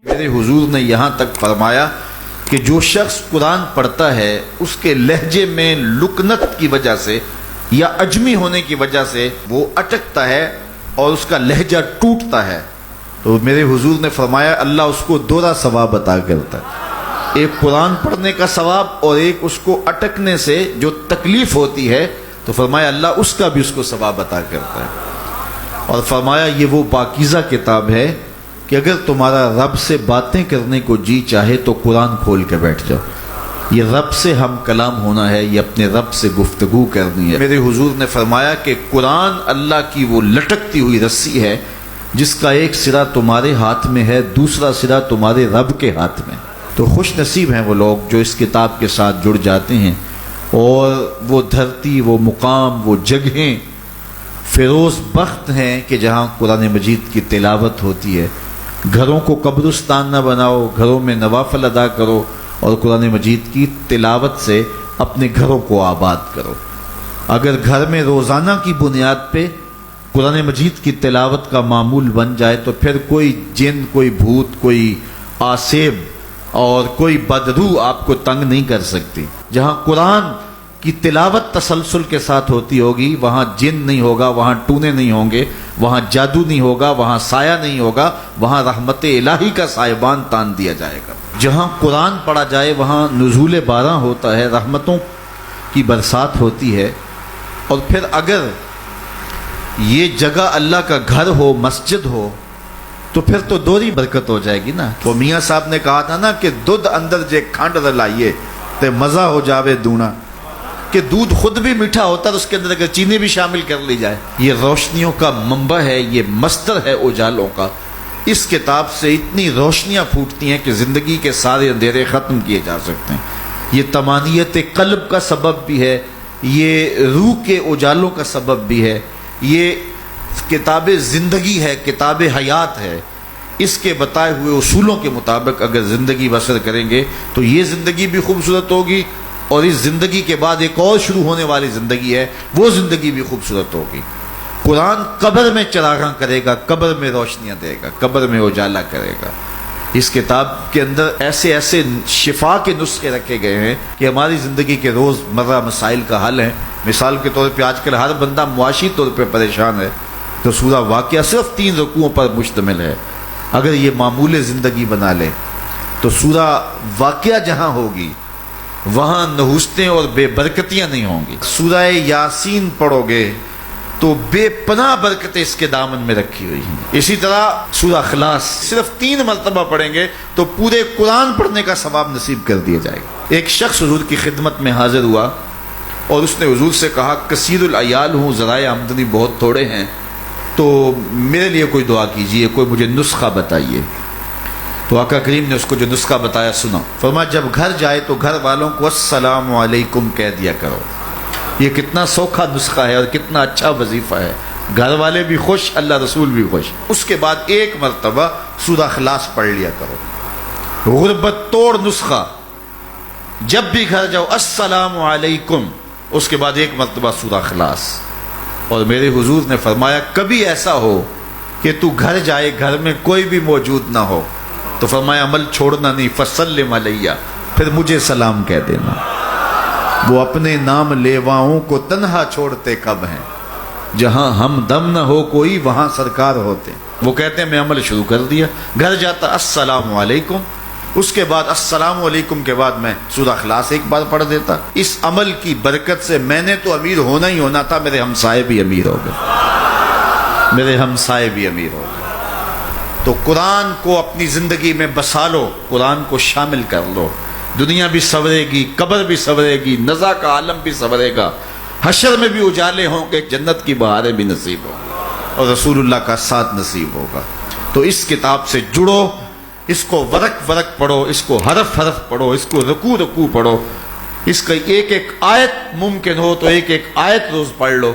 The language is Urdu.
میرے حضور نے یہاں تک فرمایا کہ جو شخص قرآن پڑھتا ہے اس کے لہجے میں لکنت کی وجہ سے یا عجمی ہونے کی وجہ سے وہ اٹکتا ہے اور اس کا لہجہ ٹوٹتا ہے، تو میرے حضور نے فرمایا اللہ اس کو دوہرا ثواب عطا کرتا ہے، ایک قرآن پڑھنے کا ثواب اور ایک اس کو اٹکنے سے جو تکلیف ہوتی ہے، تو فرمایا اللہ اس کا بھی اس کو ثواب عطا کرتا ہے۔ اور فرمایا یہ وہ پاکیزہ کتاب ہے کہ اگر تمہارا رب سے باتیں کرنے کو جی چاہے تو قرآن کھول کے بیٹھ جاؤ، یہ رب سے ہم کلام ہونا ہے، یہ اپنے رب سے گفتگو کرنی ہے۔ میرے حضور نے فرمایا کہ قرآن اللہ کی وہ لٹکتی ہوئی رسی ہے جس کا ایک سرا تمہارے ہاتھ میں ہے، دوسرا سرا تمہارے رب کے ہاتھ میں۔ تو خوش نصیب ہیں وہ لوگ جو اس کتاب کے ساتھ جڑ جاتے ہیں اور وہ دھرتی، وہ مقام، وہ جگہیں فیروز بخت ہیں کہ جہاں قرآن مجید کی تلاوت ہوتی ہے۔ گھروں کو قبرستان نہ بناؤ، گھروں میں نوافل ادا کرو اور قرآن مجید کی تلاوت سے اپنے گھروں کو آباد کرو۔ اگر گھر میں روزانہ کی بنیاد پہ قرآن مجید کی تلاوت کا معمول بن جائے تو پھر کوئی جن، کوئی بھوت، کوئی آسیب اور کوئی بدروح آپ کو تنگ نہیں کر سکتی۔ جہاں قرآن کی تلاوت تسلسل کے ساتھ ہوتی ہوگی وہاں جن نہیں ہوگا، وہاں ٹونے نہیں ہوں گے، وہاں جادو نہیں ہوگا، وہاں سایہ نہیں ہوگا، وہاں رحمت الہی کا سائبان تان دیا جائے گا۔ جہاں قرآن پڑھا جائے وہاں نزول باران ہوتا ہے، رحمتوں کی برسات ہوتی ہے۔ اور پھر اگر یہ جگہ اللہ کا گھر ہو، مسجد ہو، تو پھر تو دوہری برکت ہو جائے گی نا۔ وہ میاں صاحب نے کہا تھا نا کہ دودھ اندر جے کھانڈ رلائیے تے مزہ ہو جاوے دونا، کہ دودھ خود بھی میٹھا ہوتا ہے، اس کے اندر اگر چینی بھی شامل کر لی جائے۔ یہ روشنیوں کا منبع ہے، یہ مصدر ہے اجالوں کا۔ اس کتاب سے اتنی روشنیاں پھوٹتی ہیں کہ زندگی کے سارے اندھیرے ختم کیے جا سکتے ہیں۔ یہ تمانیت قلب کا سبب بھی ہے، یہ روح کے اجالوں کا سبب بھی ہے، یہ کتاب زندگی ہے، کتاب حیات ہے۔ اس کے بتائے ہوئے اصولوں کے مطابق اگر زندگی بسر کریں گے تو یہ زندگی بھی خوبصورت ہوگی، اور اس زندگی کے بعد ایک اور شروع ہونے والی زندگی ہے، وہ زندگی بھی خوبصورت ہوگی۔ قرآن قبر میں چراغاں کرے گا، قبر میں روشنیاں دے گا، قبر میں اجالا کرے گا۔ اس کتاب کے اندر ایسے ایسے شفا کے نسخے رکھے گئے ہیں کہ ہماری زندگی کے روز مرہ مسائل کا حل ہے۔ مثال کے طور پہ آج کل ہر بندہ معاشی طور پہ پریشان ہے، تو سورہ واقعہ صرف 3 رکوعوں پر مشتمل ہے۔ اگر یہ معمول زندگی بنا لے تو سورہ واقعہ جہاں ہوگی وہاں نحوستیں اور بے برکتیاں نہیں ہوں گی۔ سورہ یاسین پڑھو گے تو بے پناہ برکتیں اس کے دامن میں رکھی ہوئی ہیں۔ اسی طرح سورہ اخلاص صرف 3 مرتبہ پڑھیں گے تو پورے قرآن پڑھنے کا ثواب نصیب کر دیا جائے گا۔ ایک شخص حضور کی خدمت میں حاضر ہوا اور اس نے حضور سے کہا کثیر العیال ہوں، ذرائع آمدنی بہت تھوڑے ہیں، تو میرے لیے کوئی دعا کیجئے، کوئی مجھے نسخہ بتائیے۔ تو آقا کریم نے اس کو جو نسخہ بتایا سنا، فرمایا جب گھر جائے تو گھر والوں کو السلام علیکم کہہ دیا کرو۔ یہ کتنا سوکھا نسخہ ہے اور کتنا اچھا وظیفہ ہے، گھر والے بھی خوش، اللہ رسول بھی خوش۔ اس کے بعد 1 مرتبہ سورہ اخلاص پڑھ لیا کرو۔ غربت توڑ نسخہ، جب بھی گھر جاؤ السلام علیکم، اس کے بعد 1 مرتبہ سورہ اخلاص۔ اور میرے حضور نے فرمایا کبھی ایسا ہو کہ تو گھر جائے، گھر میں کوئی بھی موجود نہ ہو، تو فرمایا عمل چھوڑنا نہیں، فسلم علیہ، پھر مجھے سلام کہہ دینا۔ وہ اپنے نام لیواؤں کو تنہا چھوڑتے کب ہیں، جہاں ہم دم نہ ہو کوئی وہاں سرکار ہوتے۔ وہ کہتے ہیں میں عمل شروع کر دیا، گھر جاتا السلام علیکم، اس کے بعد السلام علیکم کے بعد میں سورہ اخلاص 1 بار پڑھ دیتا۔ اس عمل کی برکت سے میں نے تو امیر ہونا ہی ہونا تھا، میرے ہمسائے بھی امیر ہو گئے، میرے ہمسائے بھی امیر ہو گئے۔ تو قرآن کو اپنی زندگی میں بسا لو، قرآن کو شامل کر لو، دنیا بھی سنورے گی، قبر بھی سنورے گی، نزا کا عالم بھی سنورے گا، حشر میں بھی اجالے ہوں گے، جنت کی بہاریں بھی نصیب ہوں گی، اور رسول اللہ کا ساتھ نصیب ہوگا۔ تو اس کتاب سے جڑو، اس کو ورق ورق پڑھو، اس کو حرف حرف پڑھو، اس کو رکوع رکوع پڑھو، اس کا ایک ایک آیت ممکن ہو تو ایک ایک آیت روز پڑھ لو۔